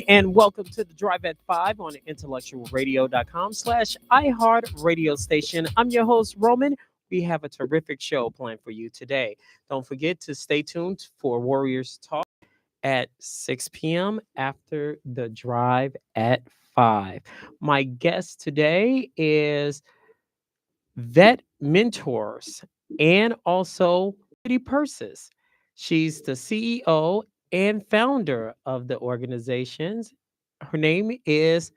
And welcome to the Drive at 5 on intellectualradio.com/iHeart radio station. I'm your host, Roman. We have a terrific show planned for you today. Don't forget to stay tuned for Warriors Talk at 6 p.m. after the Drive at 5. My guest today is Vet Mentors and also Pretty Purses. She's the CEO and founder of the organizations. Her name is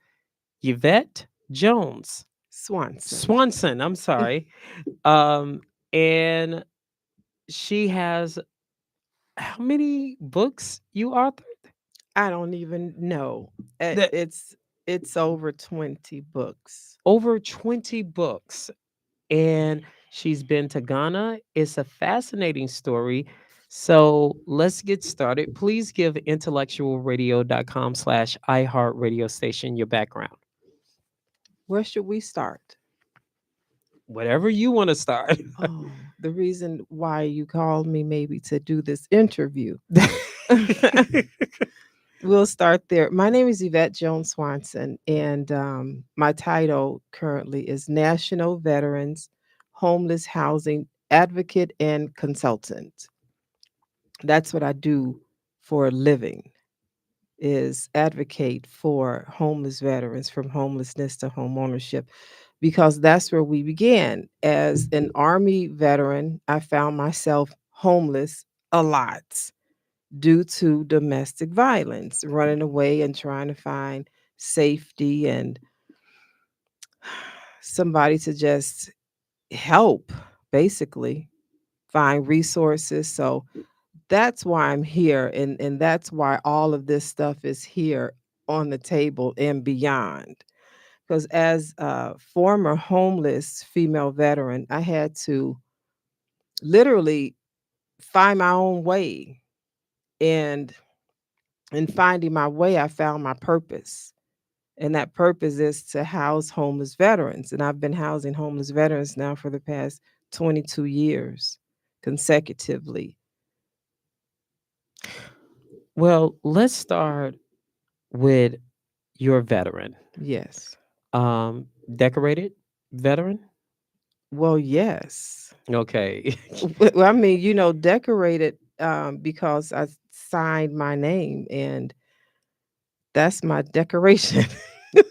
Yvette Jones. Swanson. Swanson, I'm sorry. Um, and she has how many books you authored? I don't even know. The, It's over 20 books. over 20 books. And she's been to Ghana. It's a fascinating story. So let's get started. Please give intellectualradio.com/iHeart radio station your background. Where should we start? Whatever you want to start. Oh, the reason why you called me maybe to do this interview. We'll start there. My name is Yvette Jones Swanson, and my title currently is National Veterans Homeless Housing Advocate and Consultant. That's what I do for a living. Is advocate for homeless veterans from homelessness to home ownership because that's where we began. As an Army veteran, I found myself homeless a lot due to domestic violence, running away and trying to find safety and somebody to just help, basically, find resources. So that's why I'm here. And that's why all of this stuff is here on the table and beyond. Because as a former homeless female veteran, I had to literally find my own way. And in finding my way, I found my purpose. And that purpose is to house homeless veterans. And I've been housing homeless veterans now for the past 22 years consecutively. Well, let's start with your veteran. Yes. Decorated veteran? Well, yes. Okay. Well, I mean, decorated because I signed my name and that's my decoration.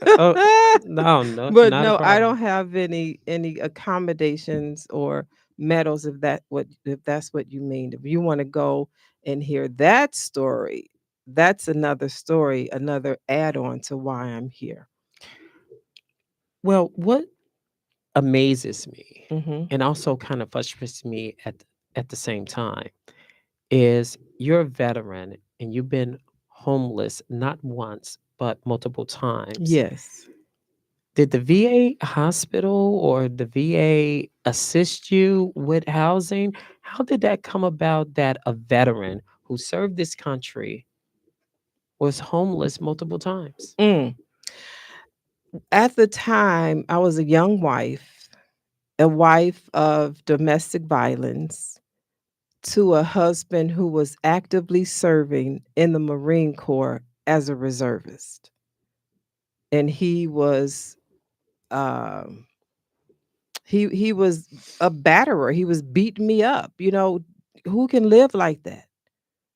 Oh, no, no, But not a no, I problem. don't have any accommodations or medals if that's what you mean. If you want to go and hear that story, that's another story, another add-on to why I'm here. Well, what amazes me Mhm. and also kind of frustrates me at the same time is you're a veteran and you've been homeless not once but multiple times. Yes. Did the VA hospital or the VA assist you with housing? How did that come about that a veteran who served this country was homeless multiple times? Mm. At the time, I was a wife of domestic violence to a husband who was actively serving in the Marine Corps as a reservist. And um he was a batterer. He was beating me up. Who can live like that?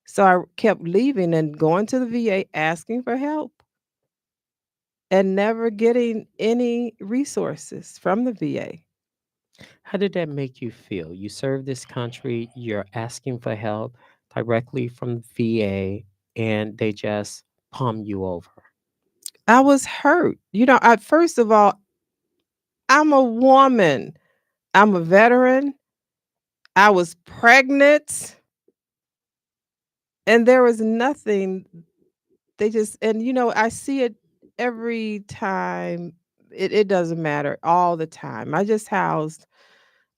So I kept leaving and going to the VA asking for help and never getting any resources from the VA. How did that make you feel? You serve this country, you're asking for help directly from VA, and they just palm you over. I was hurt. First of all, I'm a woman. I'm a veteran. I was pregnant and there was nothing. I see it every time. It doesn't matter all the time. I just housed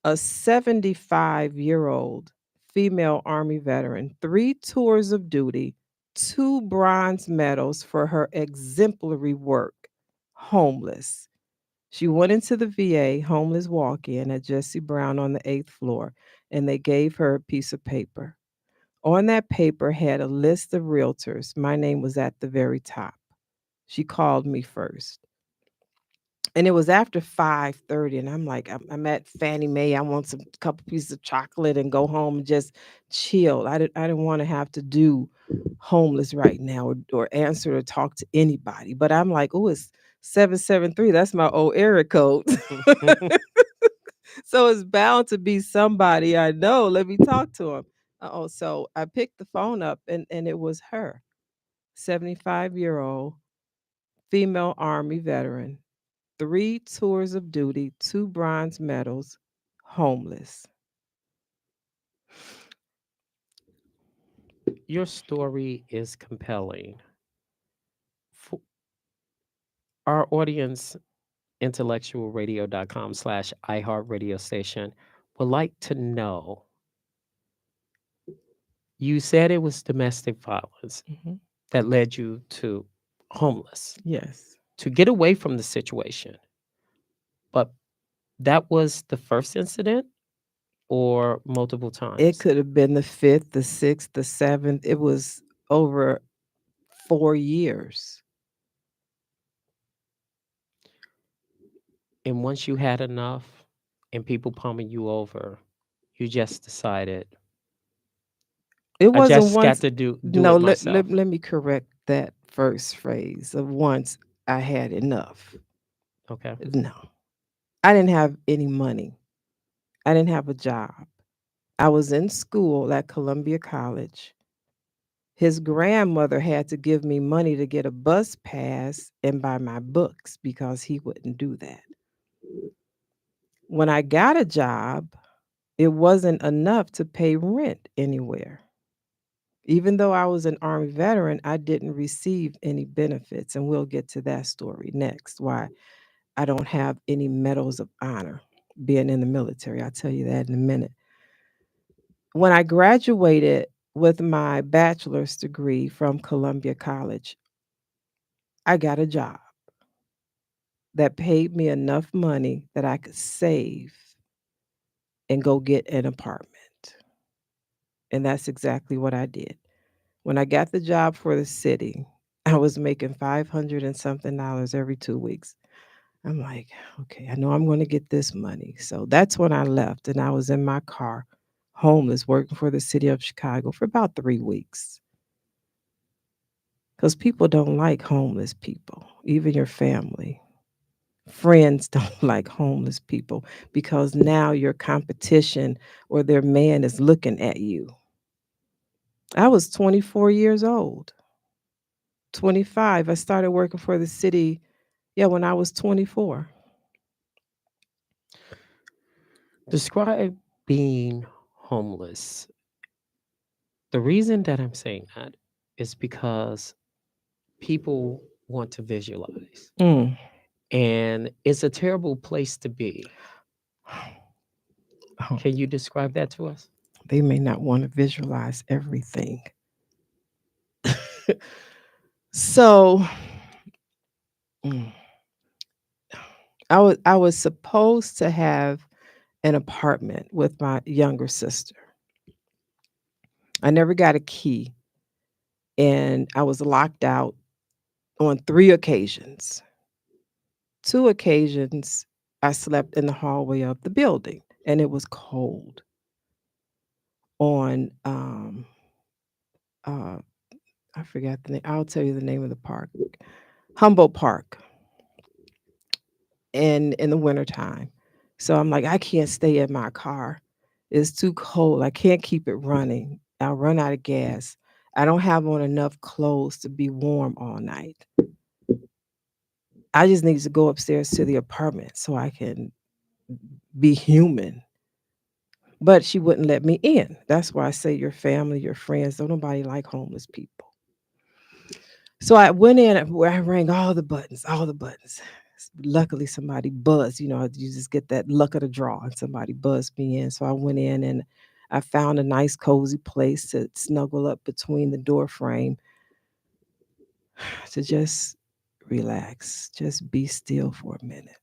a 75-year-old female Army veteran, 3 tours of duty, 2 bronze medals for her exemplary work, homeless. She went into the VA homeless walk in at Jesse Brown on the 8th floor, and they gave her a piece of paper. On that paper had a list of realtors. My name was at the very top. She called me first. And it was after 5:30, and I'm like, I'm at Fannie Mae. I want some couple pieces of chocolate and go home and just chill. I didn't want to have to do homeless right now, or answer or talk to anybody. But I'm like, oh, it's 773. That's my old area code. So it's bound to be somebody I know. Let me talk to him. Oh, so I picked the phone up, and it was her, 75-year-old female Army veteran, 3 tours of duty, 2 bronze medals, homeless. Your story is compelling. For our audience, intellectualradio.com/iHeartRadio station would like to know, you said it was domestic violence Mhm. that led you to homeless, Yes. to get away from the situation. But that was the first incident or multiple It times? could have been the 5th, the 6th, the 7th. It was over 4 years. And once you had enough and people pumping you over, you just decided, It I wasn't just got once. to do No, it let, myself. let, let me correct that first phrase of once I had enough. Okay. No, I didn't have any money. I didn't have a job. I was in school at Columbia College. His grandmother had to give me money to get a bus pass and buy my books because he wouldn't do that. When I got a job, it wasn't enough to pay rent anywhere. Even though I was an Army veteran, I didn't receive any benefits. And we'll get to that story next, why I don't have any medals of honor being in the military. I'll tell you that in a minute. When I graduated with my bachelor's degree from Columbia College, I got a job that paid me enough money that I could save and go get an apartment. And that's exactly what I did. When I got the job for the city, I was making 500 and something dollars every 2 weeks. I'm like, okay, I know I'm going to get this money. So that's when I left, and I was in my car, homeless, working for the city of Chicago for about 3 weeks. Because people don't like homeless people, even your family. Friends don't like homeless people because now your competition or their man is looking at you. I was 24 years old. 25. I started working for the city, yeah, when I was 24. Describe being homeless. The reason that I'm saying that is because people want to visualize. Mm. And it's a terrible place to be. Oh, Can you describe that to us? they may not want to visualize everything. So, mm, I was supposed to have an apartment with my younger sister. I never got a key, and I was locked out on 3 occasions. 2 occasions, I slept in the hallway of the building, and it was cold. On uh, I forgot the name. I'll tell you the name of the park, Humboldt Park, in the wintertime. So I'm like, I can't stay in my car. It's too cold. I can't keep it running. I'll run out of gas. I don't have on enough clothes to be warm all night. I just need to go upstairs to the apartment so I can be human. But she wouldn't let me in. That's why I say your family, your friends, don't nobody like homeless people. So I went in where I rang all the buttons, all the buttons. Luckily, somebody buzzed. You know, you just get that luck of the draw, and somebody buzzed me in. So I went in and I found a nice, cozy place to snuggle up between the door frame to just relax, just be still for a minute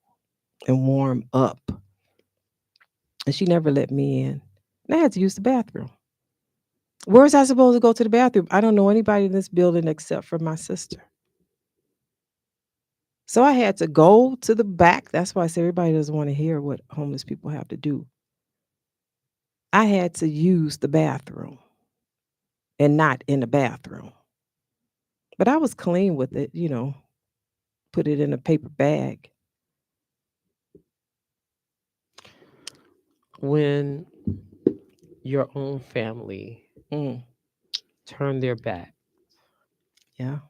and warm up. And she never let me in. And I had to use the bathroom. Where was I supposed to go to the bathroom? I don't know anybody in this building except for my sister. So I had to go to the back. That's why I say everybody doesn't want to hear what homeless people have to do. I had to use the bathroom and not in the bathroom. But I was clean with it, put it in a paper bag. When your own family Mm, turn their back, yeah.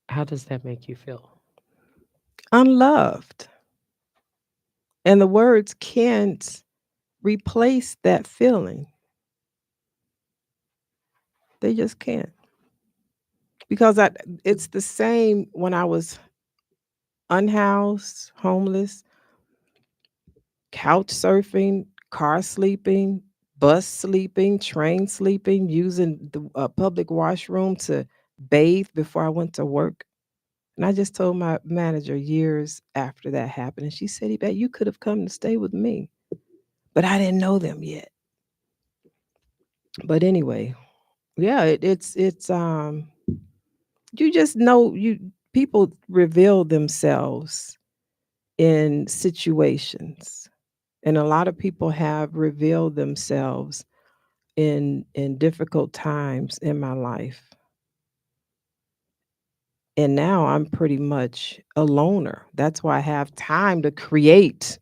how does that make you feel? Unloved. And the words can't replace that feeling. They just can't. Because it's the same when I was unhoused, homeless, couch surfing, car sleeping, bus sleeping, train sleeping, using the public washroom to bathe before I went to work. And I just told my manager years after that happened, and she said, "Yvette, you could have come to stay with me, but I didn't know them yet." But anyway, yeah, it's you just know you people reveal themselves in situations, and a lot of people have revealed themselves in difficult times in my life. And now I'm pretty much a loner. That's why I have time to create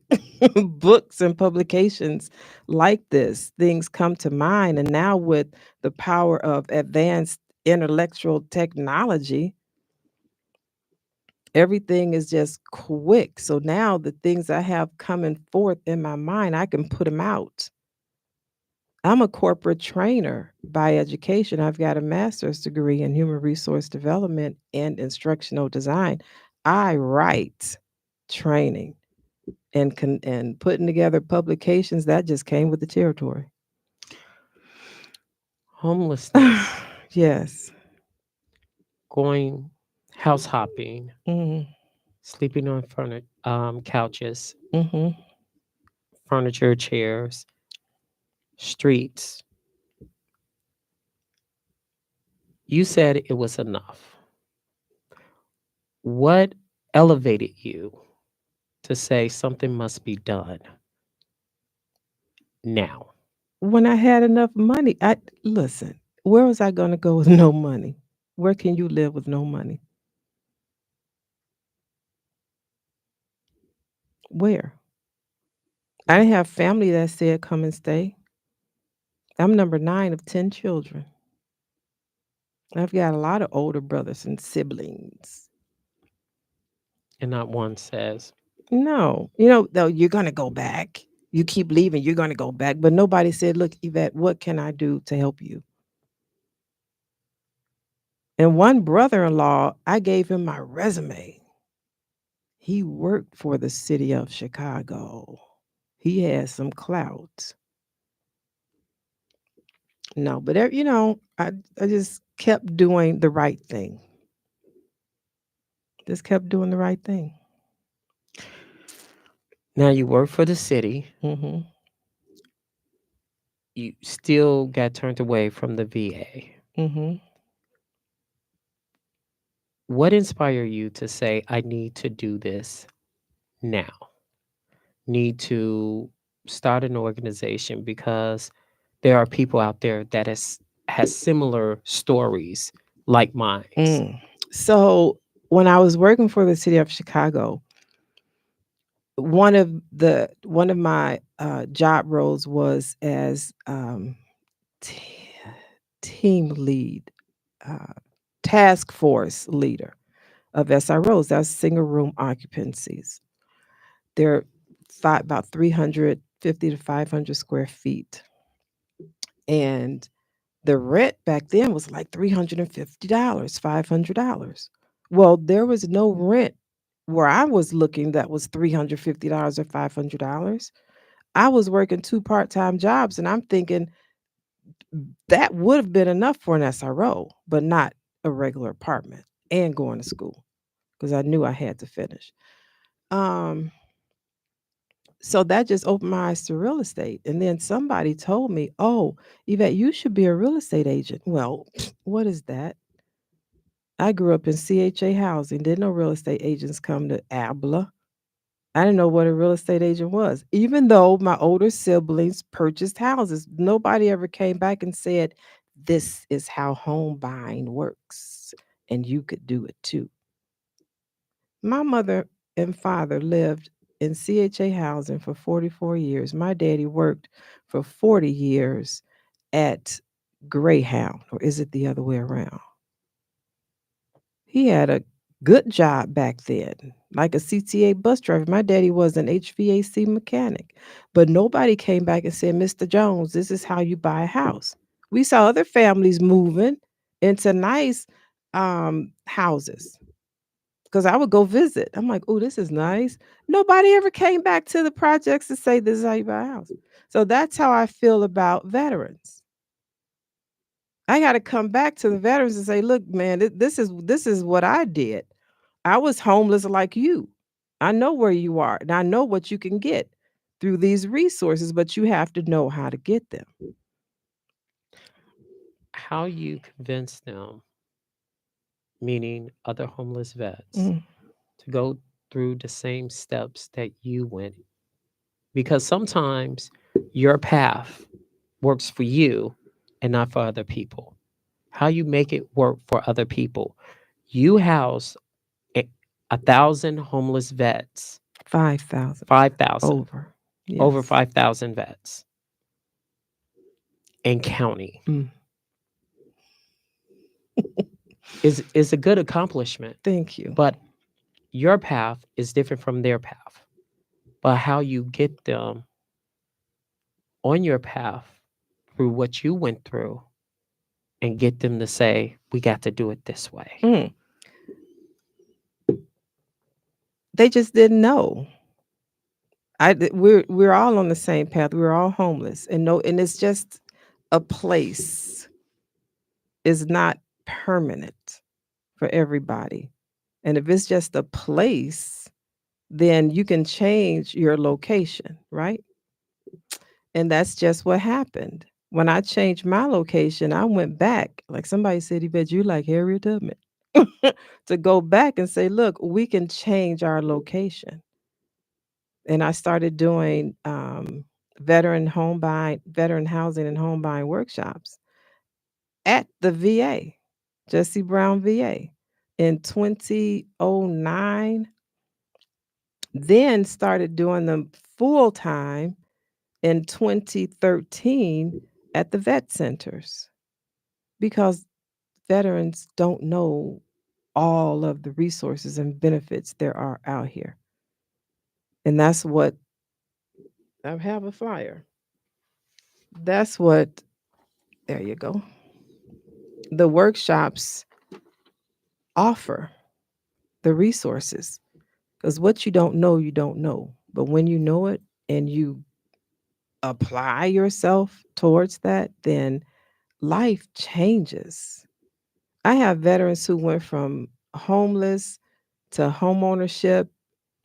books and publications like this. Things come to mind. And now, with the power of advanced intellectual technology, everything is just quick. So now the things I have coming forth in my mind, I can put them out. I'm a corporate trainer by education. I've got a master's degree in human resource development and instructional design. I write training and putting together publications that just came with the territory. Homelessness, Yes. going house hopping, Mhm. sleeping on couches, Mhm. furniture, chairs, streets. You said it was enough. What elevated you to say something must be done now? When I had enough money, I listen. Where was I going to go with no money? Where can you live with no money? Where? I didn't have family that said come and stay. I'm number 9 of 10 children. I've got a lot of older brothers and siblings. And not one says, No, though you're going to go back. You keep leaving, you're going to go back. But nobody said, look, Yvette, what can I do to help you? And one brother in law, I gave him my resume. He worked for the city of Chicago. He had some clout. No, but I just kept doing the right thing. Just kept doing the right thing. now you work for the city, Mhm. you still got turned away from the VA. Mhm. What inspired you to say, I need to do this now? Need to start an organization because there are people out there that has similar stories like mine. Mm. So when I was working for the city of Chicago, one of my job roles was as t- team lead, uh, task force leader of SROs. That's single room occupancies. They're about 350 to 500 square feet, and the rent back then was like $350, $500. Well, there was no rent where I was looking that was $350 or $500. I was working 2 part-time jobs, and I'm thinking that would have been enough for an SRO, but not a regular apartment and going to school because I knew I had to finish. Um, so that just opened my eyes to real estate. And then somebody told me, "Oh, Yvette, you should be a real estate agent." Well, what is that? I grew up in CHA housing. Didn't know real estate agents come to ABLA. I didn't know what a real estate agent was. Even though my older siblings purchased houses, nobody ever came back and said, this is how home buying works. And you could do it too. My mother and father lived in CHA housing for 44 years. My daddy worked for 40 years at Greyhound, or is it the other way around? He had a good job back then, like a CTA bus driver. My daddy was an HVAC mechanic, but nobody came back and said, Mr. Jones, this is how you buy a house. We saw other families moving into nice houses because I would go visit. I'm like, oh, this is nice. Nobody ever came back to the projects to say this is how you buy a house. So that's how I feel about veterans. I got to come back to the veterans and say, look, man, this is what I did. I was homeless like you. I know where you are, and I know what you can get through these resources, but you have to know how to get them. How you convince them, meaning other homeless vets, Mm, to go through the same steps that you went, because sometimes your path works for you and not for other people. How you make it work for other people. You house a, 1,000 homeless vets, 5,000 5,000, over. over Yes. 5,000 vets and counting Mm, is a good accomplishment. thank you. But your path is different from their path. But how you get them on your path through what you went through and get them to say, we got to do it this way. Mm, they just didn't know. We're all on the same path. We're all homeless, and no, and it's just a place is not permanent for everybody. And if it's just a place, then you can change your location, right? And that's just what happened. When I changed my location, I went back, like somebody said, Yvette, you like Harriet Tubman, to go back and say, look, we can change our location. And I started doing veteran housing and home buying workshops at the VA, Jesse Brown VA, in 2009. Then started doing them full time in 2013 at the vet centers because veterans don't know all of the resources and benefits there are out here. And that's what I have a flyer. That's what, there you go. The workshops offer the resources because what you don't know, you don't know. But when you know it and you apply yourself towards that, then life changes. I have veterans who went from homeless to home ownership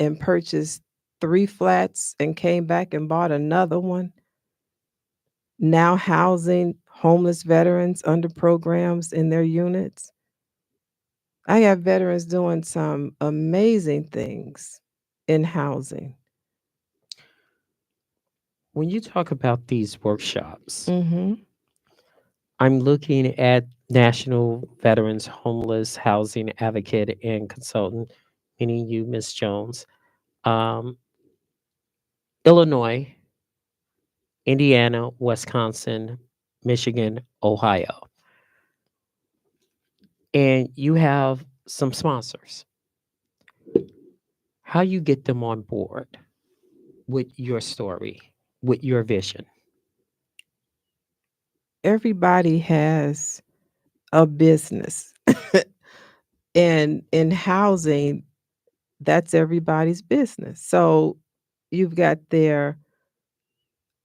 and purchased 3 flats and came back and bought another one, now housing homeless veterans under programs in their units. I have veterans doing some amazing things in housing. When you talk about these workshops, Mhm. I'm looking at National Veterans Homeless Housing Advocate and Consultant, meaning you, Miss Jones, um, Illinois, Indiana, Wisconsin, Michigan, Ohio. And you have some sponsors. How you get them on board with your story, with your vision? Everybody has a business. And in housing, that's everybody's business. So you've got the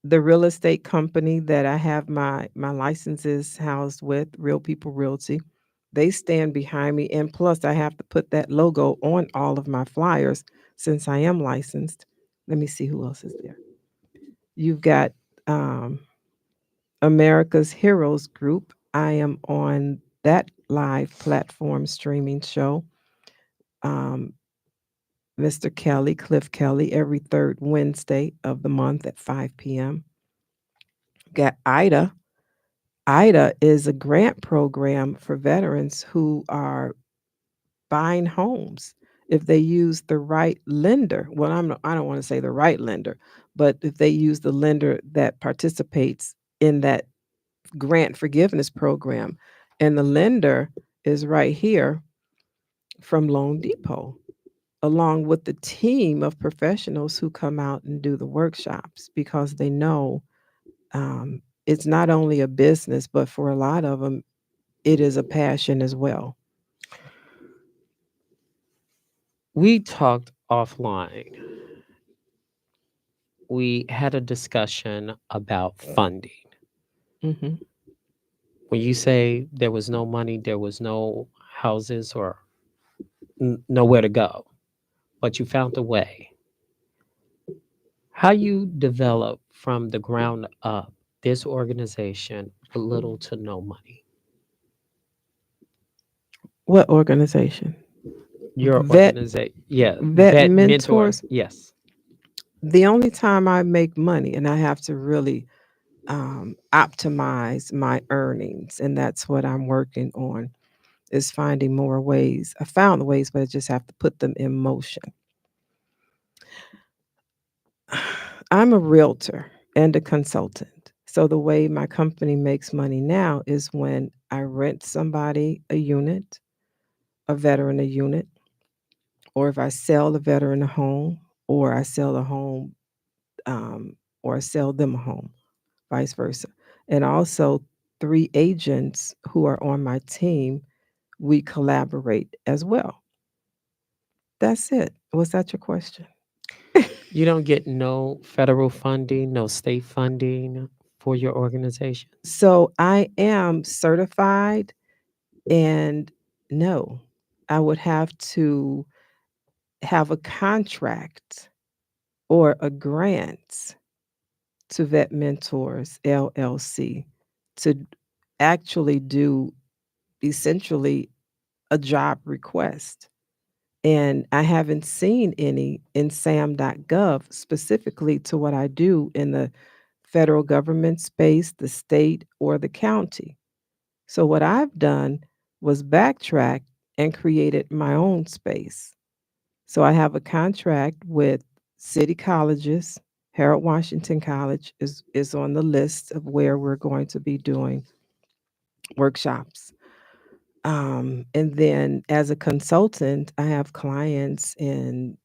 real estate company that I have my licenses housed with, Real People Realty. They stand behind me, and plus I have to put that logo on all of my flyers since I am licensed. Let me see who else is there. You've got um, America's Heroes Group. I am on that live platform streaming show. Um, Mr. Kelly, Cliff Kelly, every third Wednesday of the month at 5 p.m. Got Ida. Ida is a grant program for veterans who are buying homes. If they use the right lender, well, I don't want to say the right lender, but if they use the lender that participates in that grant forgiveness program, and the lender is right here from Loan Depot, along with the team of professionals who come out and do the workshops because they know it's not only a business, but for a lot of them, it is a passion as well. We talked offline. We had a discussion about funding. Hmm. When you say there was no money, there was no houses or nowhere to go, but you found a way. How you develop from the ground up this organization with little to no money? What organization? Your Vet organization, yeah, vet vet mentor, mentors. yes. The only time I make money, and I have to really optimize my earnings, and that's what I'm working on, is finding more ways. I found the ways, but I just have to put them in motion. I'm a realtor and a consultant. So the way my company makes money now is when I rent somebody a unit, a veteran a unit, or if I sell the veteran a home, or I sell a home, or I sell them a home, vice versa. And also, three agents who are on my team, we collaborate as well. That's it. Was that your question? You don't get no federal funding, no state funding for your organization. So I am certified, and no, I would have to have a contract or a grant to Vet Mentors LLC to actually do essentially a job request. And I haven't seen any in sam.gov specifically to what I do in the federal government space, the state, or the county. So what I've done was backtrack and created my own space. So I have a contract with city colleges. Harold Washington College is on the list of where we're going to be doing workshops. And then as a consultant, I have clients in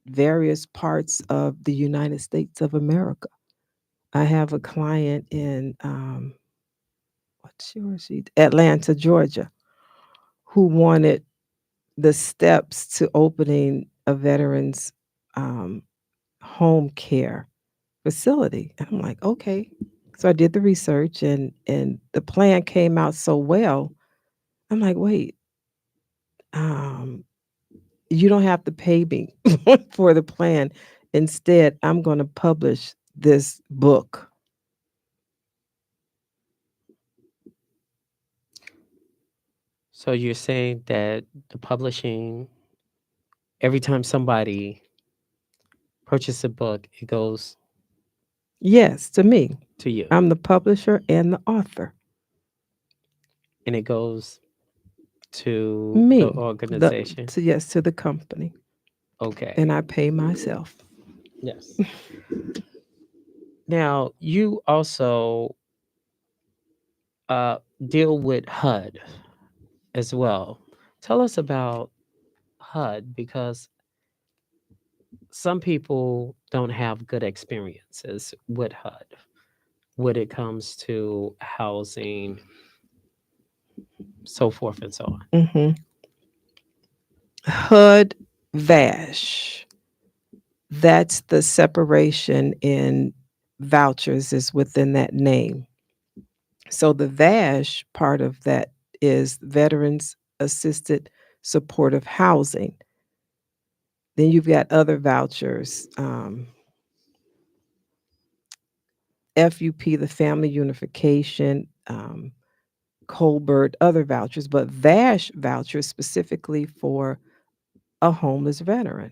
various parts of the United States of America. I have a client in what's yours? Atlanta, Georgia, who wanted the steps to opening a veterans um, home care facility. And I'm like, okay. So I did the research, and the plan came out so well. I'm like, wait, um, you don't have to pay me for the plan. Instead, I'm going to publish this book. So you're saying that the publishing, every time somebody purchases a book, it goes Yes, to me. to you I'm the publisher and the author. and it goes to the Me, the organization. to yes, to the company. And Okay. I pay myself. Yes. Now, you also uh, deal with HUD as well. Tell us about HUD because some people don't have good experiences with HUD when it comes to housing, so forth and so on. Hmm. HUD VASH. That's the separation in vouchers is within that name. So the VASH part of that is Veterans Assisted Supportive Housing. Then you've got other vouchers, FUP, the Family Unification, Colbert, other vouchers, but VASH vouchers specifically for a homeless veteran,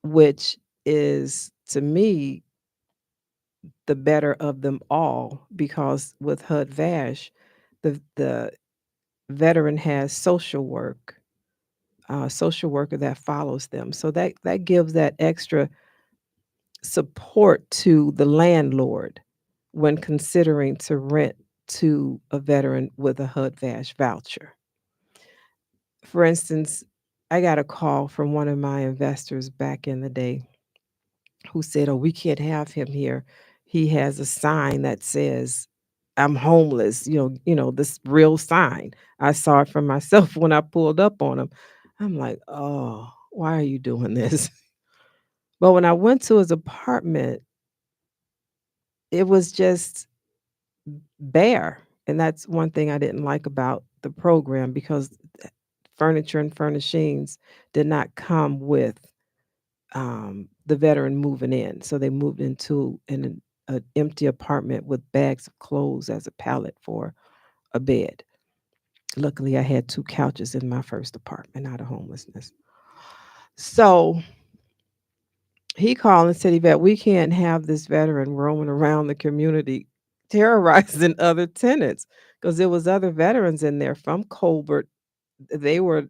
which is to me the better of them all because with HUD VASH, the veteran has social worker that follows them. So that gives that extra support to the landlord when considering to rent to a veteran with a HUD VASH voucher. For instance, I got a call from one of my investors back in the day who said, "Oh, we can't have him here. He has a sign that says I'm homeless." This real sign. I saw it for myself when I pulled up on him. I'm like, "Oh, why are you doing this?" But when I went to his apartment, it was just bare. And that's one thing I didn't like about the program because furniture and furnishings did not come with the veteran moving in. So they moved into an empty apartment with bags of clothes as a pallet for a bed. Luckily, I had two couches in my first apartment out of homelessness. So he called and said, "Yvette, we can't have this veteran roaming around the community terrorizing other tenants because there was other veterans in there from Colbert. They were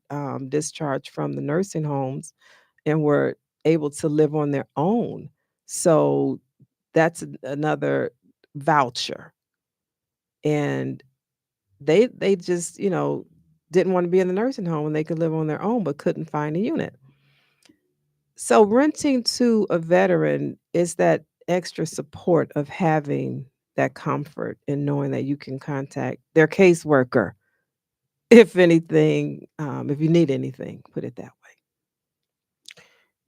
discharged from the nursing homes and were able to live on their own. So that's another voucher. And they just, didn't want to be in the nursing home and they could live on their own but couldn't find a unit. So renting to a veteran is that extra support of having that comfort and knowing that you can contact their caseworker if anything, if you need anything, put it that way.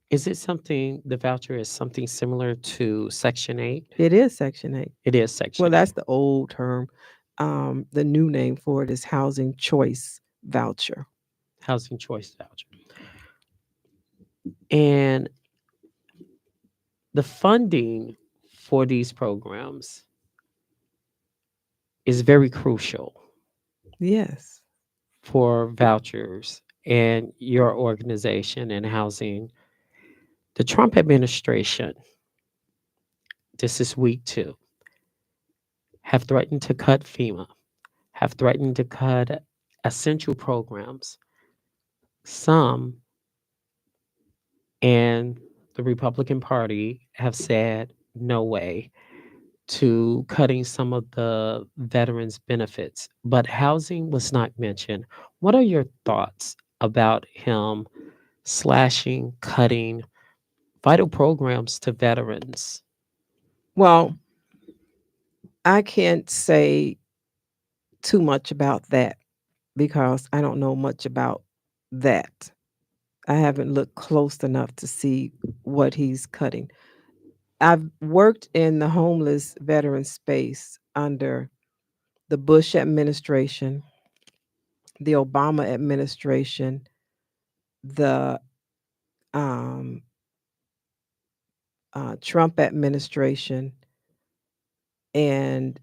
Is it something, the voucher is something similar to Section 8? It is Section 8. It is Well, Section 8, that's the old term. The new name for it is Housing Choice Voucher. Housing Choice Voucher. And the funding for these programs is very crucial Yes. for vouchers and your organization and housing. The Trump administration, this is week 2, have threatened to cut FEMA, have threatened to cut essential programs, some, and the Republican Party have said no way to cutting some of the veterans' benefits. But housing was not mentioned. What are your thoughts about him slashing, cutting vital programs to veterans? Well, I can't say too much about that because I don't know much about that. I haven't looked close enough to see what he's cutting. I've worked in the homeless veteran space under the Bush administration, the Obama administration, the um, Trump administration, and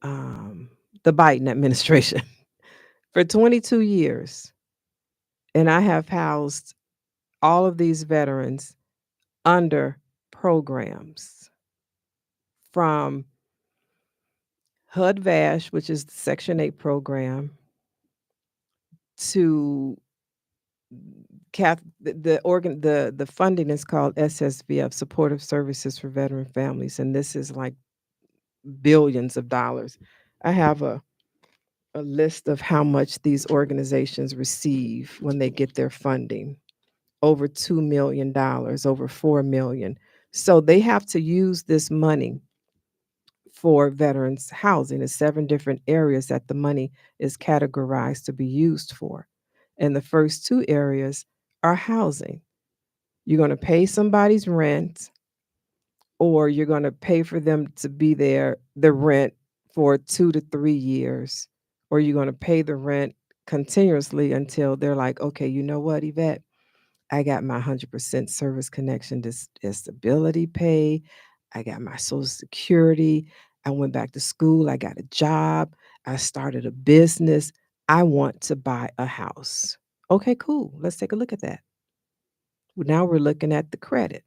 um, the Biden administration for 22 years. And I have housed all of these veterans under programs from HUD VASH, which is the Section 8 program, to the funding is called SSVF, Supportive Services for Veteran Families, and this is like billions of dollars. I have a list of how much these organizations receive when they get their funding. Over $2 million, over 4 million. So they have to use this money for veterans housing. There's 7 different areas that the money is categorized to be used for. And the first 2 areas are housing. You're going to pay somebody's rent, or you're going to pay for them to be there, the rent for 2 to 3 years, or you're going to pay the rent continuously until they're like, "Okay, you know what, Yvette? I got my 100% service connection disability pay. I got my Social Security. I went back to school. I got a job. I started a business. I want to buy a house. Okay, cool. Let's take a look at that. Now we're looking at the credit.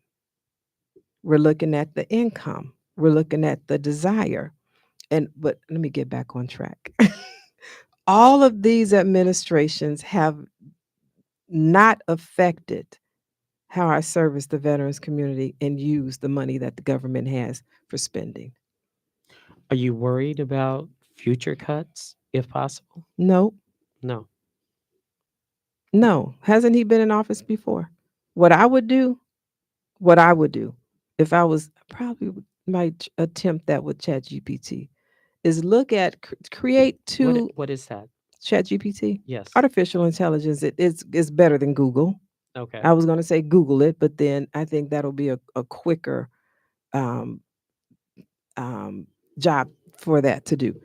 We're looking at the income. We're looking at the desire. But let me get back on track. All of these administrations have not affected how I service the veterans community and use the money that the government has for spending. Are you worried about future cuts if possible? No, No. no. Hasn't he been in office before? What I would do, what I would do if I was probably might attempt that with ChatGPT is look at create two What is that? ChatGPT Yes. artificial intelligence. It's better than Google. Okay. I was going to say Google it, but then I think that'll be a quicker um, um, job for that to do.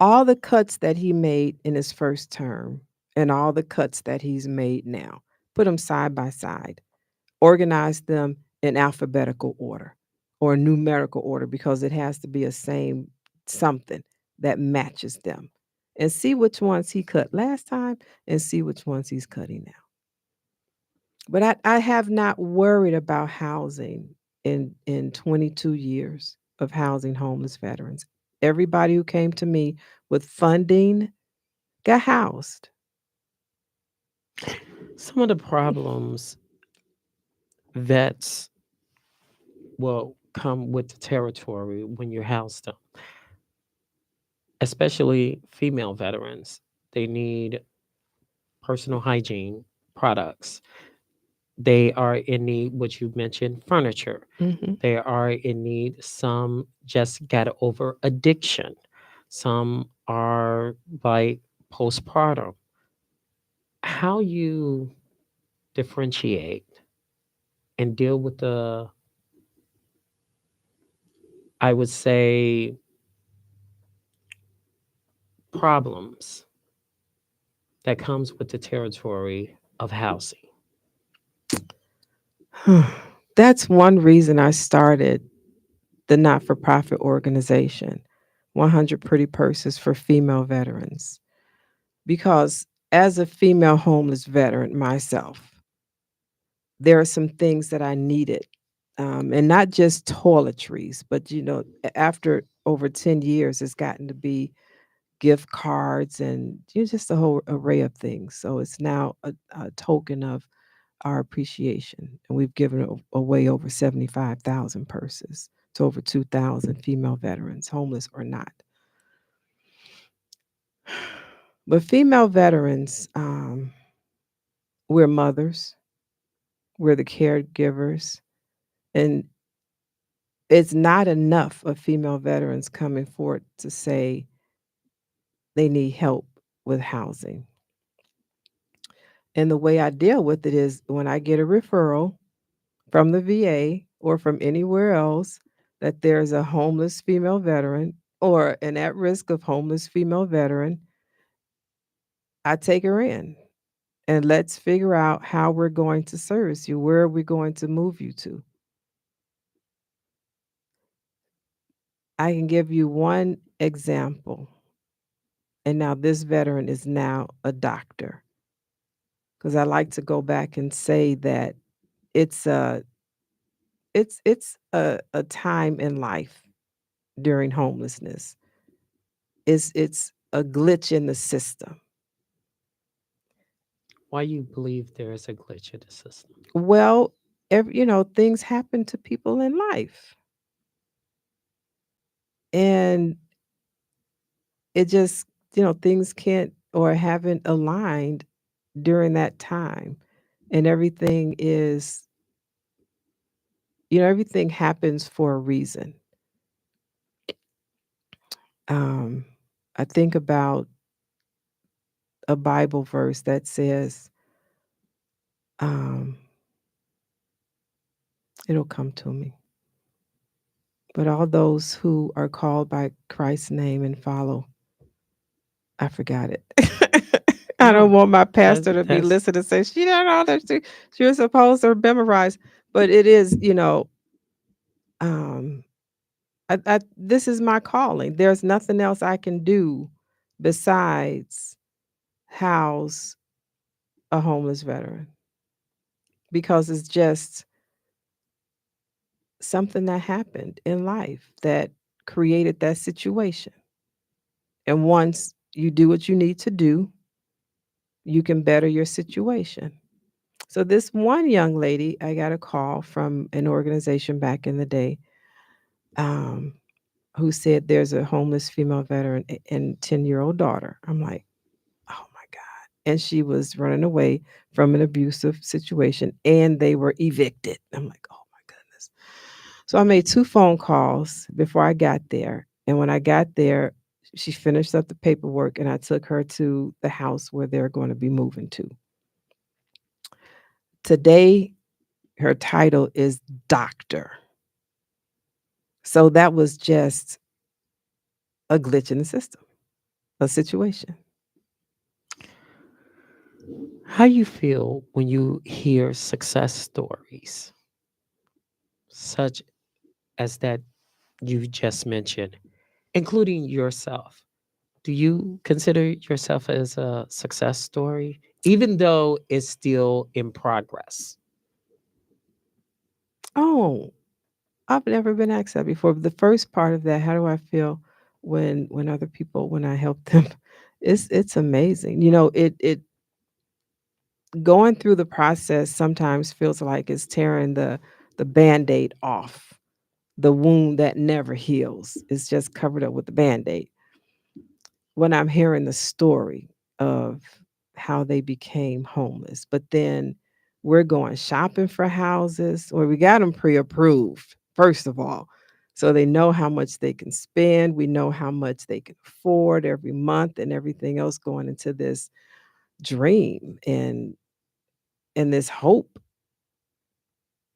All the cuts that he made in his first term and all the cuts that he's made now, put them side by side, organize them in alphabetical order or numerical order because it has to be a same something that matches them. And see which ones he cut last time and see which ones he's cutting now. But I have not worried about housing in 22 years of housing homeless veterans. Everybody who came to me with funding got housed. Some of the problems vets will come with the territory when you're housed them, especially female veterans. They need personal hygiene products. They are in need, what you mentioned, furniture. Hmm. They are in need. Some just got over addiction. Some are like postpartum. How you differentiate and deal with the, I would say, problems that comes with the territory of housing. That's one reason I started the not for profit organization, 100 Pretty Purses for Female Veterans. Because as a female homeless veteran myself, there are some things that I needed. And not just toiletries, but after over 10 years, it's gotten to be gift cards and just a whole array of things. So it's now a token of our appreciation. And we've given away over 75,000 purses to over 2,000 female veterans, homeless or not. But female veterans, we're mothers, we're the caregivers, and it's not enough of female veterans coming forward to say they need help with housing. And the way I deal with it is when I get a referral from the VA or from anywhere else that there's a homeless female veteran or an at risk of homeless female veteran, I take her in and let's figure out how we're going to service you. Where are we going to move you to? I can give you one example. And now this veteran is now a doctor because I like to go back and say that it's a it's a time in life during homelessness. It's a glitch in the system. Why you believe there is a glitch in the system? Well, things happen to people in life, and it just things can't or haven't aligned during that time, and everything happens for a reason. Um, I think about a Bible verse that says, um, it'll come to me. But all those who are called by Christ's name and follow, I forgot it. I don't No, want my that's pastor to be that's listening and say, she don't know that she was supposed to memorize. But it is, um, This is my calling. There's nothing else I can do besides house a homeless veteran because it's just something that happened in life that created that situation. And once you do what you need to do, you can better your situation. So, this one young lady, I got a call from an organization back in the day um, who said there's a homeless female veteran and 10-year-old daughter. I'm like, oh my God. And she was running away from an abusive situation and they were evicted. I'm like, oh my goodness. So I made two phone calls before I got there. And when I got there, she finished up the paperwork and I took her to the house where they're going to be moving to. Today, her title is doctor. So that was just a glitch in the system, a situation. How you feel when you hear success stories such as that you just mentioned, including yourself? Do you consider yourself as a success story, even though it's still in progress? Oh, I've never been asked that before. The first part of that, how do I feel when other people when I help them? It's amazing. It going through the process sometimes feels like it's tearing the band-aid off the wound that never heals. It's just covered up with the band-aid. When I'm hearing the story of how they became homeless, but then we're going shopping for houses, or we got them pre-approved, first of all. So they know how much they can spend. We know how much they can afford every month and everything else going into this dream and this hope.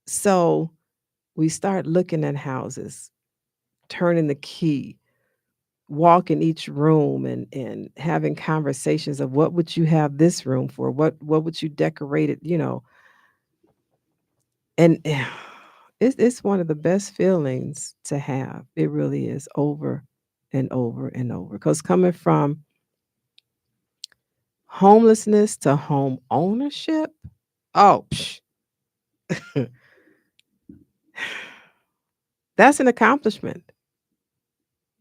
So we start looking at houses, turning the key, walk in each room and having conversations of what would you have this room for? What would you decorate it? And it's one of the best feelings to have. It really is over and over and over. Because coming from homelessness to home ownership, oh, that's an accomplishment.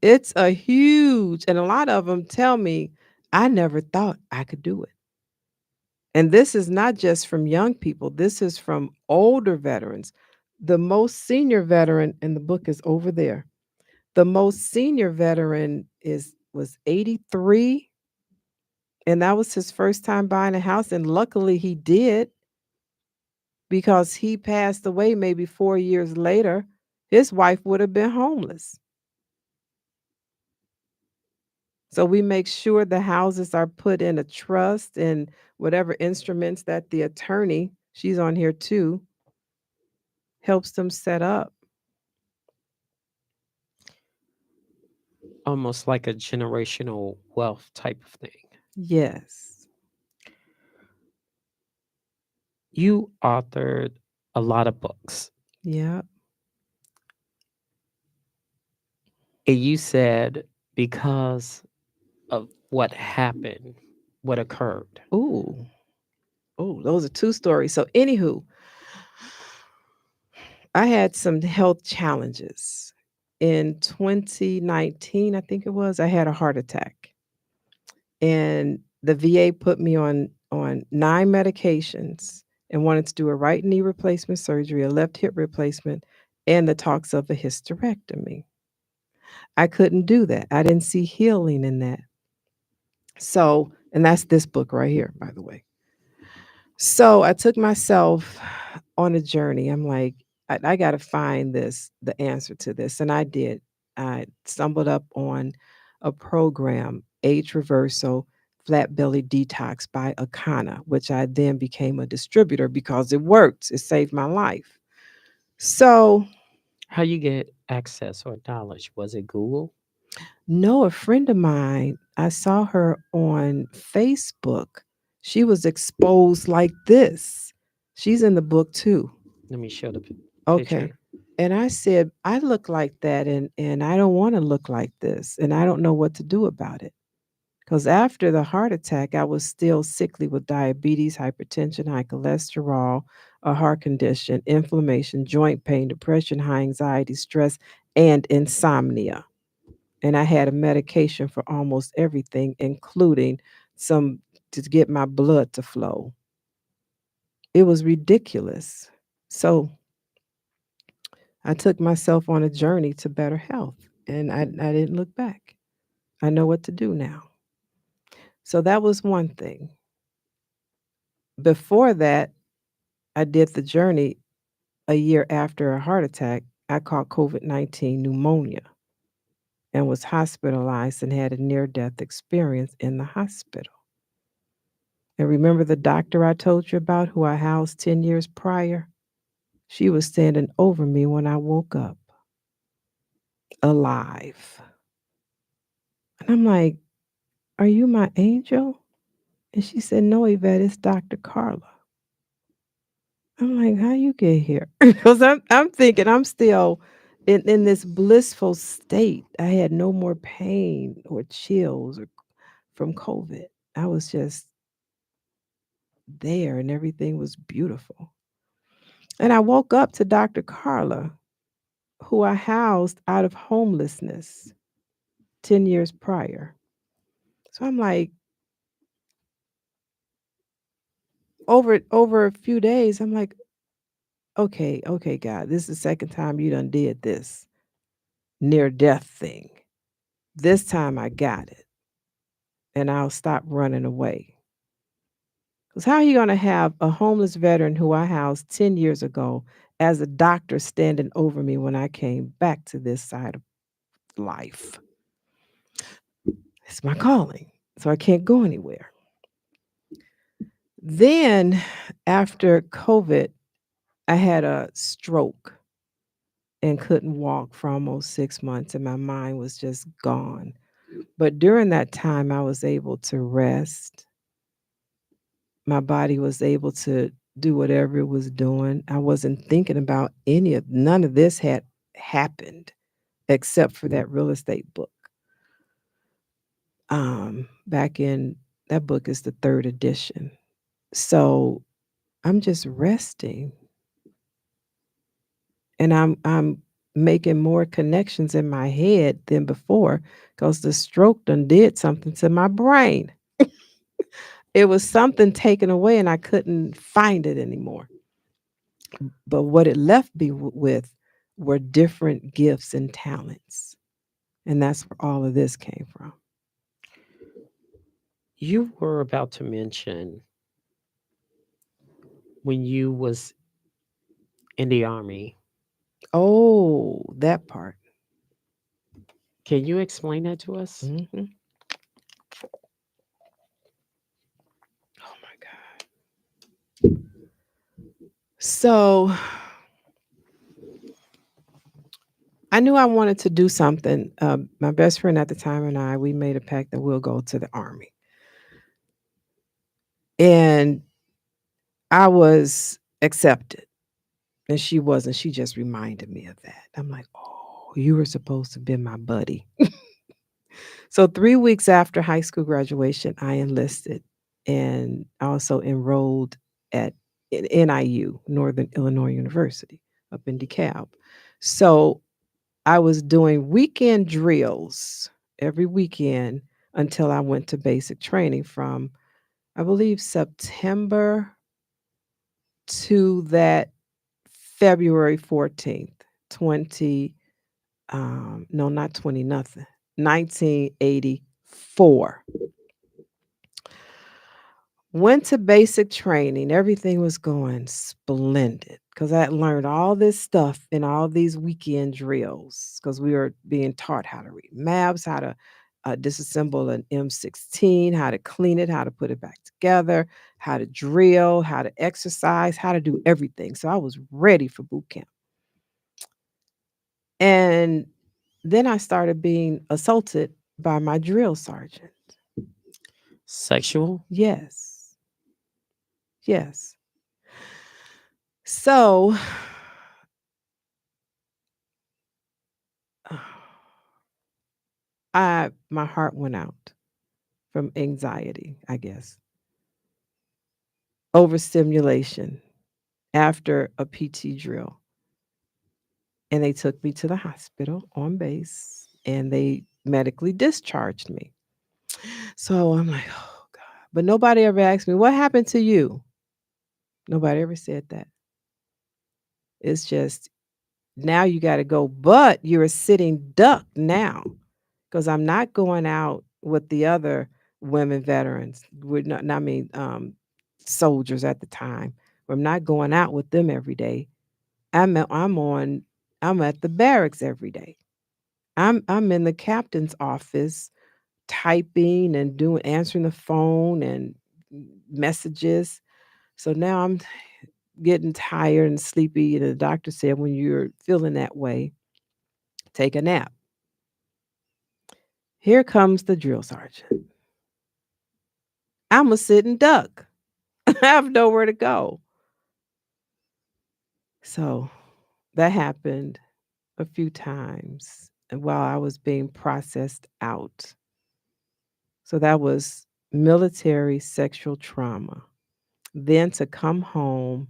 It's a huge, and a lot of them tell me, I never thought I could do it. And this is not just from young people, this is from older veterans. The most senior veteran in the book is over there. The most senior veteran is was 83, and that was his first time buying a house, and luckily he did because he passed away maybe 4 years later. His wife would have been homeless. So we make sure the houses are put in a trust and whatever instruments that the attorney, she's on here too, helps them set up. Almost like a generational wealth type of thing. Yes. You authored a lot of books, Yeah. and you said because of what happened, what occurred. Ooh. Oh, those are two stories. So anywho, I had some health challenges. In 2019, I think it was, I had a heart attack. And the VA put me on 9 medications and wanted to do a right knee replacement surgery, a left hip replacement, and the talks of a hysterectomy. I couldn't do that. I didn't see healing in that. So, and that's this book right here, by the way. So I took myself on a journey. I'm like, I got to find the answer to this. And I did. I stumbled up on a program, Age Reversal Flat Belly Detox by Akana, which I then became a distributor because it worked. It saved my life. So, How you get access or knowledge? Was it Google? no, a friend of mine, I saw her on Facebook. She was exposed like this. She's in the book too. Let me show the Okay. picture. And I said, I look like that and I don't want to look like this. And I don't know what to do about it. Because after the heart attack, I was still sickly with diabetes, hypertension, high cholesterol, a heart condition, inflammation, joint pain, depression, high anxiety, stress, and insomnia. And I had a medication for almost everything, including some to get my blood to flow. It was ridiculous. So I took myself on a journey to better health and I didn't look back. I know what to do now. So that was one thing. Before that, I did the journey a year after a heart attack. I caught COVID-19 pneumonia and was hospitalized and had a near death experience in the hospital. And remember the doctor I told you about who I housed 10 years prior? She was standing over me when I woke up, alive. And I'm like, "Are you my angel?" And she said, "No, Yvette, it's Dr. Carla." I'm like, "How you get here?" Because I'm thinking I'm still in this blissful state. I had no more pain or chills or from COVID. I was just there and everything was beautiful. And I woke up to Dr. Carla, who I housed out of homelessness 10 years prior. So I'm like, over a few days, I'm like, okay, okay, God, this is the second time you done did this near death thing. This time I got it, and I'll stop running away. Because how are you going to have a homeless veteran who I housed 10 years ago as a doctor standing over me when I came back to this side of life? It's my calling, so I can't go anywhere. Then, after COVID, I had a stroke and couldn't walk for almost 6 months, and my mind was just gone. But during that time, I was able to rest. My body was able to do whatever it was doing. I wasn't thinking about none of this had happened except for that real estate book. Back in that book is the third edition. So I'm just resting and I'm making more connections in my head than before because the stroke done did something to my brain. It was something taken away and I couldn't find it anymore. But what it left me with were different gifts and talents. And that's where all of this came from. You were about to mention when you was in the army. Oh, that part. Can you explain that to us? Hmm. Oh my God. So I knew I wanted to do something. My best friend at the time and I, we made a pact that we'll go to the army. And I was accepted. And she wasn't. She just reminded me of that. I'm like, oh, you were supposed to be my buddy. So 3 weeks after high school graduation, I enlisted and also enrolled at NIU, Northern Illinois University, up in DeKalb. So I was doing weekend drills every weekend until I went to basic training from, I believe, September to that February 14th, 20, no, not 20, nothing, 1984. Went to basic training. Everything was going splendid because I had learned all this stuff in all these weekend drills because we were being taught how to read maps, how to disassemble an M16, how to clean it, how to put it back together, how to drill, how to exercise, how to do everything. So I was ready for boot camp. And then I started being assaulted by my drill sergeant. Sexual? Yes. Yes. So My heart went out from anxiety, I guess. Overstimulation after a PT drill. And they took me to the hospital on base and they medically discharged me. So I'm like, oh God. But nobody ever asked me, what happened to you? Nobody ever said that. It's just now you got to go, but you're a sitting duck now because I'm not going out with the other women veterans. We're not, I mean, soldiers at the time. I'm not going out with them every day. I'm on, I'm at the barracks every day. I'm in the captain's office typing and doing answering the phone and messages. So now I'm getting tired and sleepy. And the doctor said, when you're feeling that way, take a nap. Here comes the drill sergeant. I'm a sitting duck. I have nowhere to go. So that happened a few times while I was being processed out. So that was military sexual trauma. Then to come home,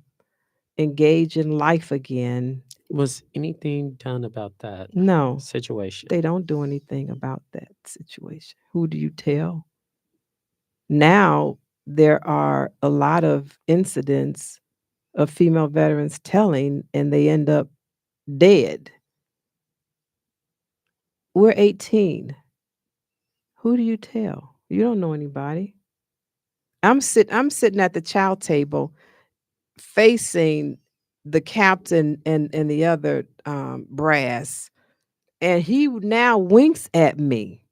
engage in life again. Was anything done about that No, situation? they don't do anything about that situation. Who do you tell? Now there are a lot of incidents of female veterans telling and they end up dead. We're 18. Who do you tell? You don't know anybody. I'm sitting at the chow table facing the captain and the other brass, and he now winks at me.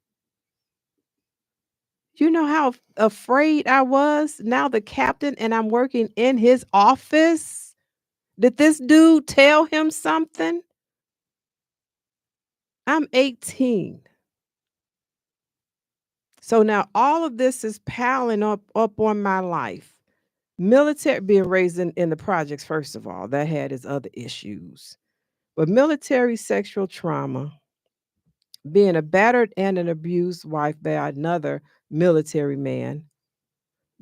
You know how afraid I was? Now the captain and I'm working in his office. Did this dude tell him something? I'm 18. So now all of this is piling up on my life. Military being raised in the projects, first of all, that had its other issues. But military sexual trauma, being a battered and an abused wife by another military man,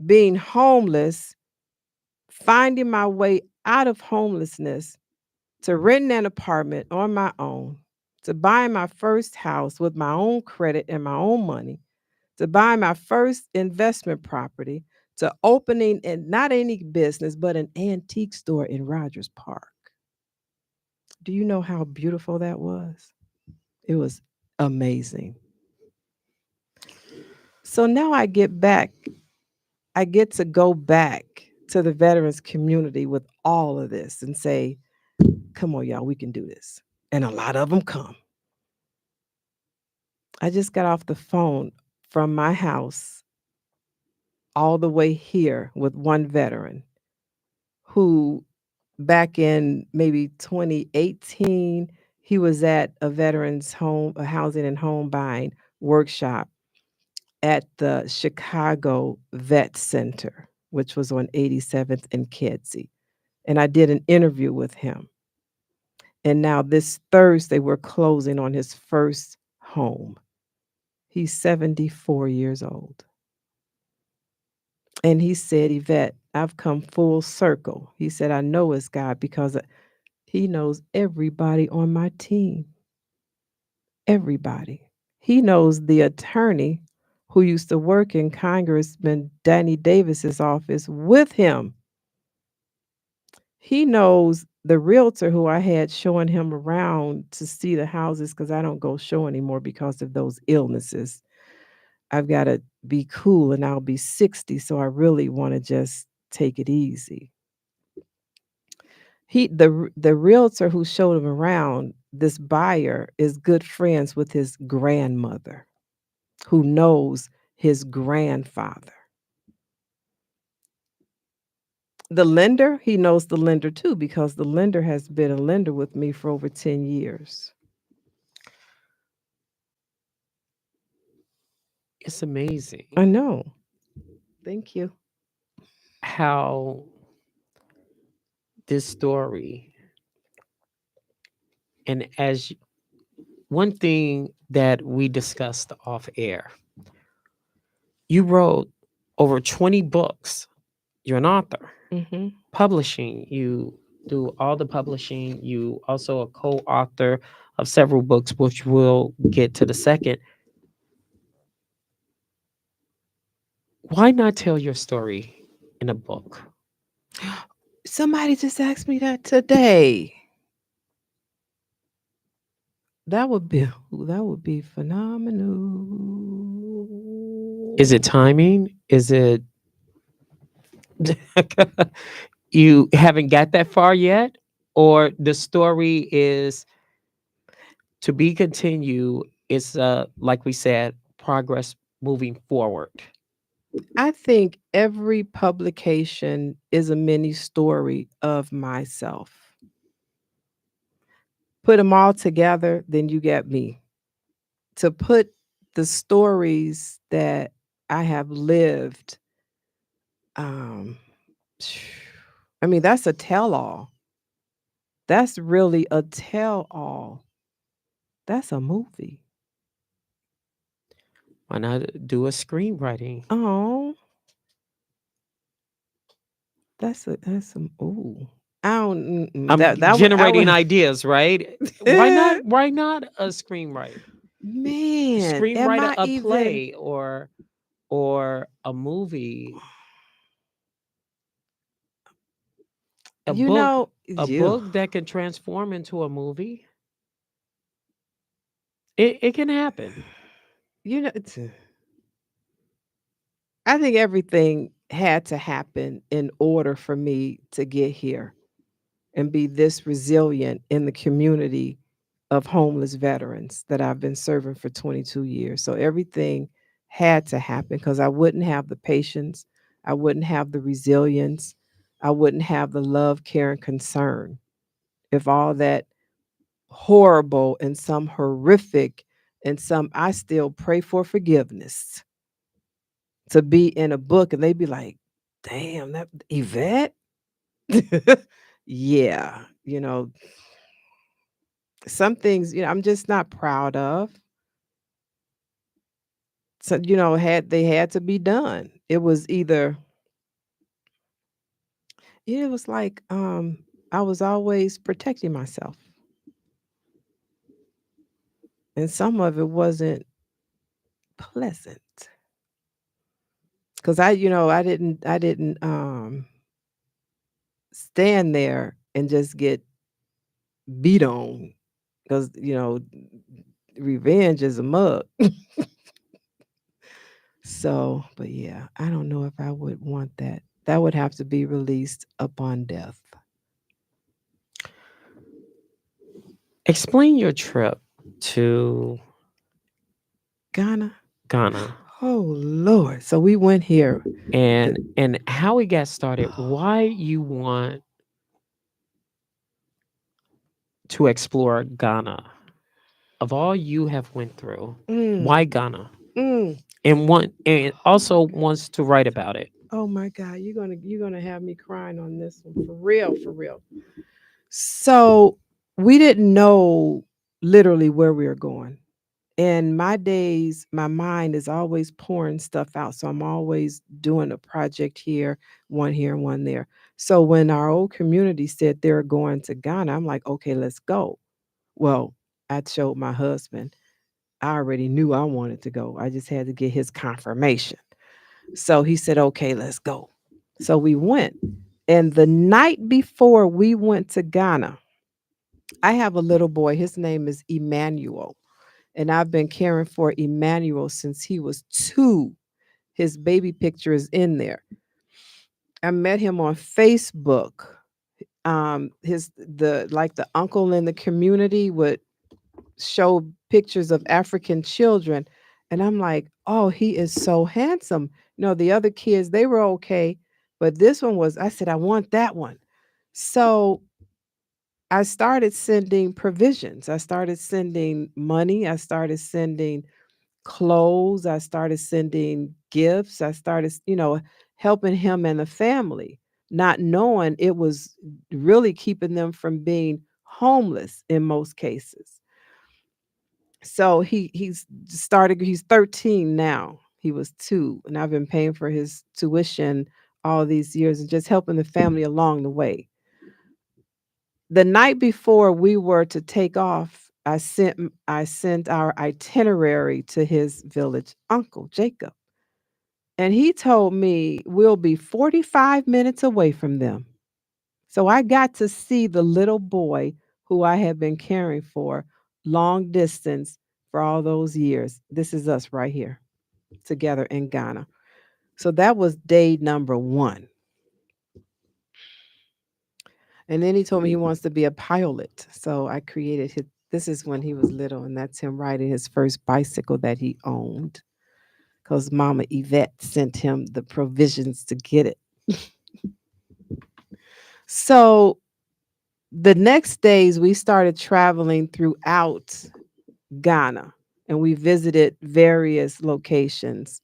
being homeless, finding my way out of homelessness to renting an apartment on my own, to buying my first house with my own credit and my own money, to buying my first investment property, to opening and not any business but an antique store in Rogers Park. Do you know how beautiful that was? It was amazing. So now I get to go back to the veterans community with all of this and say, come on, y'all, we can do this. And a lot of them come. I just got off the phone from my house all the way here with one veteran who back in maybe 2018, he was at a veterans home, a housing and home buying workshop at the Chicago Vet Center, which was on 87th and Kedzie. And I did an interview with him. And now this Thursday, we're closing on his first home. He's 74 years old. And he said, Yvette, I've come full circle. He said, I know it's God because he knows everybody on my team. Everybody. He knows the attorney who used to work in Congressman Danny Davis's office with him. He knows the realtor who I had showing him around to see the houses because I don't go show anymore because of those illnesses. I've got to be cool and I'll be 60, so I really want to just take it easy. The realtor who showed him around, this buyer is good friends with his grandmother who knows his grandfather. The lender, he knows the lender too because the lender has been a lender with me for over 10 years. It's amazing I know. Thank you. how this story, and as one thing that we discussed off air, you wrote over 20 books. You're an author. Mm-hmm. Publishing, you do all the publishing. You also a co-author of several books, which we'll get to the second. Why not tell your story in a book? Somebody just asked me that today. That would be Is it phenomenal. timing? Is it you haven't got that far yet? Or the story is to be continued? It's like we said, progress moving forward. I think every publication is a mini story of myself. Put them all together, then you get me. To put the stories that I have lived, um, I mean, that's a tell all. That's really a tell all. That's a movie. Why not do a screenwriting? Oh, that's some ooh. I don't I'm that would I generating would ideas, right? Why not? Why not a screenwriter? man, am Screenwrite I a even play or a movie, a you book, know a you book that can transform into a movie. It can happen. you know I think everything had to happen in order for me to get here and be this resilient in the community of homeless veterans that I've been serving for 22 years. So everything had to happen because I wouldn't have the patience, I wouldn't have the resilience, I wouldn't have the love, care, and concern if all that horrible and some horrific and some I still pray for forgiveness to be in a book and they'd be like, damn, that Yvette? Yeah, some things, I'm just not proud of. So, had to be done. It was either, yeah, it was like I was always protecting myself. And some of it wasn't pleasant. Cause I didn't stand there and just get beat on. Cause revenge is a mug. So, but yeah, I don't know if I would want that. That would have to be released upon death. Explain your trip to Ghana. Ghana Oh Lord. So we went here. and how it got started. Why you want to explore Ghana of all you have went through? Mm, Why Ghana? mm. And also wants to write about it. Oh my God, you're gonna have me crying on this one for real, for real. So we didn't know literally where we were going. And my days, my mind is always pouring stuff out. So I'm always doing a project here, and one there. So when our old community said they're going to Ghana, I'm like, okay, let's go. Well, I showed my husband. I already knew I wanted to go. I just had to get his confirmation. So he said, okay, let's go. So we went. And the night before we went to Ghana, I have a little boy. His name is Emmanuel. And I've been caring for Emmanuel since he was 2. His baby picture is in there. I met him on Facebook. The uncle in the community would show pictures of African children. And I'm like, oh, he is so handsome. The other kids, they were okay. But this one was, I said, I want that one. So I started sending provisions. I started sending money. I started sending clothes. I started sending gifts. I started, helping him and the family, not knowing it was really keeping them from being homeless in most cases. So he's 13 now. He was 2, and I've been paying for his tuition all these years and just helping the family along the way. The night before we were to take off, I sent our itinerary to his village uncle, Jacob. And he told me we'll be 45 minutes away from them. So I got to see the little boy who I had been caring for long distance for all those years. This is us right here together in Ghana. So that was day number 1. And then he told me he wants to be a pilot. So I created his, this is when he was little, and that's him riding his first bicycle that he owned because Mama Yvette sent him the provisions to get it. So the next days we started traveling throughout Ghana, and we visited various locations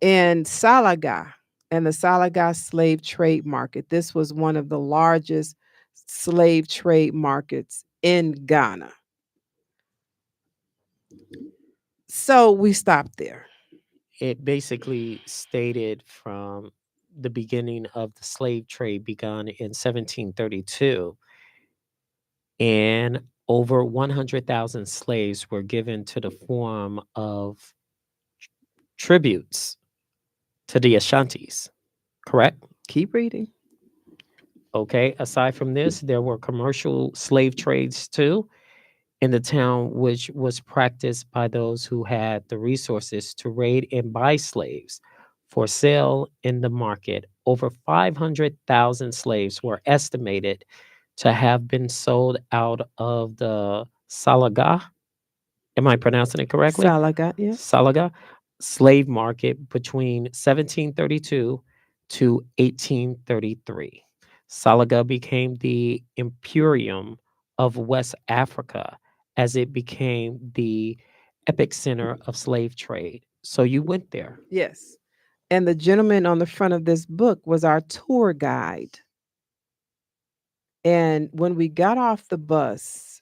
in Salaga and the Salaga slave trade market. This was one of the largest slave trade markets in Ghana. So we stopped there. It basically stated from the beginning of the slave trade begun in 1732, and over 100,000 slaves were given to the form of tributes to the Ashantis, correct? Keep reading. Okay. Aside from this, there were commercial slave trades too in the town, which was practiced by those who had the resources to raid and buy slaves for sale in the market. Over 500,000 slaves were estimated to have been sold out of the Salaga. Am I pronouncing it correctly? Salaga, yeah. Salaga slave market between 1732 to 1833. Salaga became the imperium of West Africa as it became the epic center of slave trade. So you went there. Yes. And the gentleman on the front of this book was our tour guide. And when we got off the bus,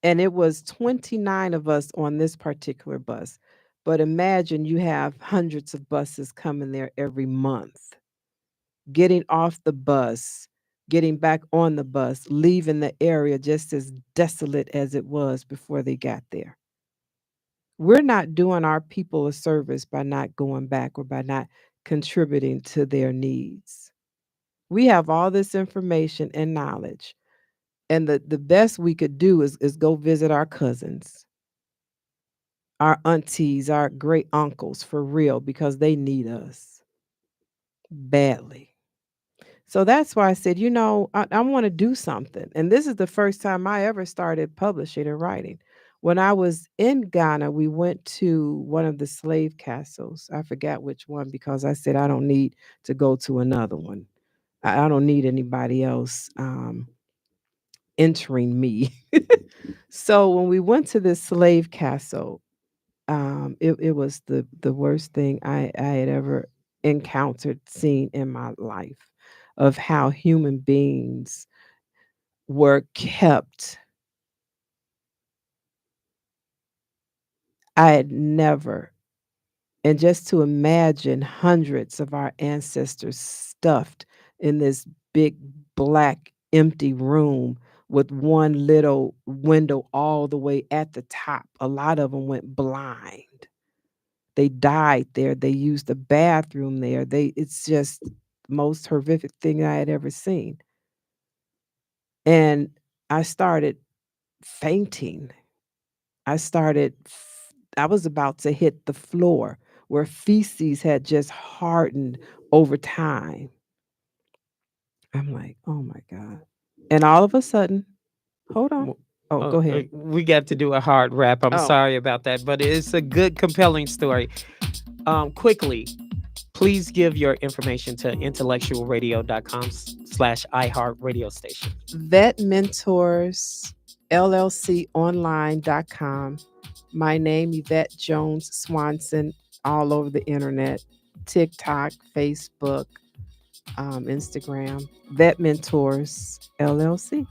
and it was 29 of us on this particular bus, but imagine you have hundreds of buses coming there every month. Getting off the bus, getting back on the bus, leaving the area just as desolate as it was before they got there. We're not doing our people a service by not going back or by not contributing to their needs. We have all this information and knowledge. And the best we could do is go visit our cousins, our aunties, our great uncles for real, because they need us badly. So that's why I said, I want to do something. And this is the first time I ever started publishing and writing. When I was in Ghana, we went to one of the slave castles. I forgot which one because I said I don't need to go to another one. I don't need anybody else entering me. So when we went to this slave castle, it was the worst thing I had ever encountered, seen in my life, of how human beings were kept. I had never, and just to imagine hundreds of our ancestors stuffed in this big black empty room with one little window all the way at the top. A lot of them went blind. They died there. They used the bathroom there. It's just the most horrific thing I had ever seen. And I started fainting. I was about to hit the floor where feces had just hardened over time. I'm like, "Oh my God." And all of a sudden, hold on. W- Oh, go ahead. we got to do a hard wrap. I'm Oh, sorry about that, but it's a good, compelling story. Quickly, please give your information to intellectualradio.com/iHeart radio station. Vet Mentors LLC online.com. My name, Yvette Jones Swanson, all over the internet, TikTok, Facebook, Instagram, Vet Mentors LLC.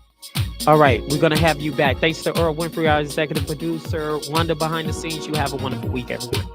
All right, we're gonna have you back. Thanks to Earl Winfrey, our executive producer, Wanda behind the scenes. You have a wonderful week, everyone.